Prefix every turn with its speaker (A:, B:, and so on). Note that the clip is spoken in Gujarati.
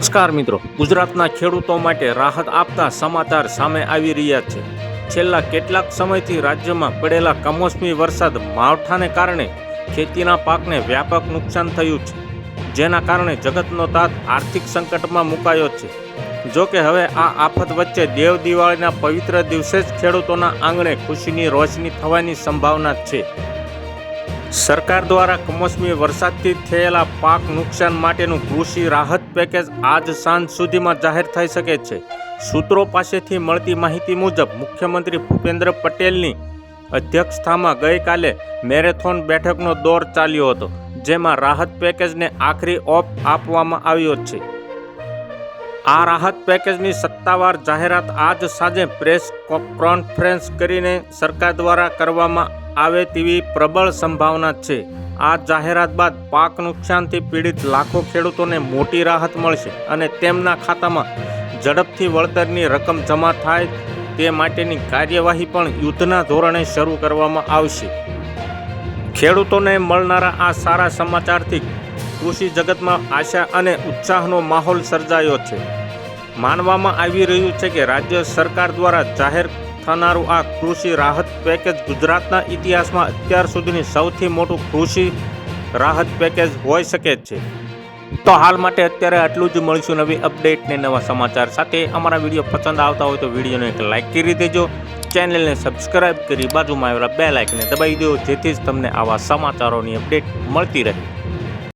A: નમસ્કાર મિત્રો, ગુજરાતના ખેડૂતો માટે રાહત આપતા સમાચાર સામે આવી રહ્યા છે। છેલ્લા કેટલાક સમયથી રાજ્યમાં પડેલા કમોસમી વરસાદ માવઠાને કારણે ખેતીના પાકને વ્યાપક નુકસાન થયું છે, જેના કારણે જગતનો તાત આર્થિક સંકટમાં મુકાયો છે। જો કે હવે આ આફત વચ્ચે દેવ દિવાળીના પવિત્ર દિવસે જ ખેડૂતોના આંગણે ખુશીની રોશની થવાની સંભાવના છે। સરકાર દ્વારા કમોસમી વરસાદથી થયેલા પાક નુકસાન માટેનું કૃષિ રાહત પેકેજ આજ સાંજ સુધીમાં જાહેર થઈ શકે છે। સૂત્રો પાસેથી મળતી માહિતી મુજબ મુખ્યમંત્રી ભૂપેન્દ્ર પટેલની અધ્યક્ષતામાં ગઈકાલે મેરેથોન બેઠકનો દોર ચાલ્યો હતો, જેમાં રાહત પેકેજને આખરી ઓપ આપવામાં આવ્યો છે। આ રાહત પેકેજની સત્તાવાર જાહેરાત આજ સાંજે પ્રેસ કોન્ફરન્સ કરીને સરકાર દ્વારા કરવામાં આવે તેવી પ્રબળ સંભાવના છે। આ જાહેરાત બાદ પાક નુકસાનથી પીડિત લાખો ખેડૂતોને મોટી રાહત મળશે અને તેમના ખાતામાં ઝડપથી વળતરની રકમ જમા થાય તે માટેની કાર્યવાહી પણ યુદ્ધના ધોરણે શરૂ કરવામાં આવશે। ખેડૂતોને મળનારા આ સારા સમાચારથી કૃષિ જગતમાં આશા અને ઉત્સાહનો માહોલ સર્જાયો છે। માનવામાં આવી રહ્યું છે કે રાજ્ય સરકાર દ્વારા જાહેર થનારું આ કૃષિ રાહત પેકેજ ગુજરાતના ઇતિહાસમાં અત્યાર સુધીની સૌથી મોટું કૃષિ રાહત પેકેજ હોઈ શકે છે। તો હાલ માટે અત્યારે આટલું જ। મળીશું નવી અપડેટ ને નવા સમાચાર સાથે। અમારા વિડીયો પસંદ આવતા હોય તો વિડીયોને એક લાઇક કરી દેજો, ચેનલને સબસ્ક્રાઇબ કરી બાજુમાં આવેલા બેલ આઇકનને દબાવી દો, જેથી જ તમને આવા સમાચારોની અપડેટ મળતી રહે।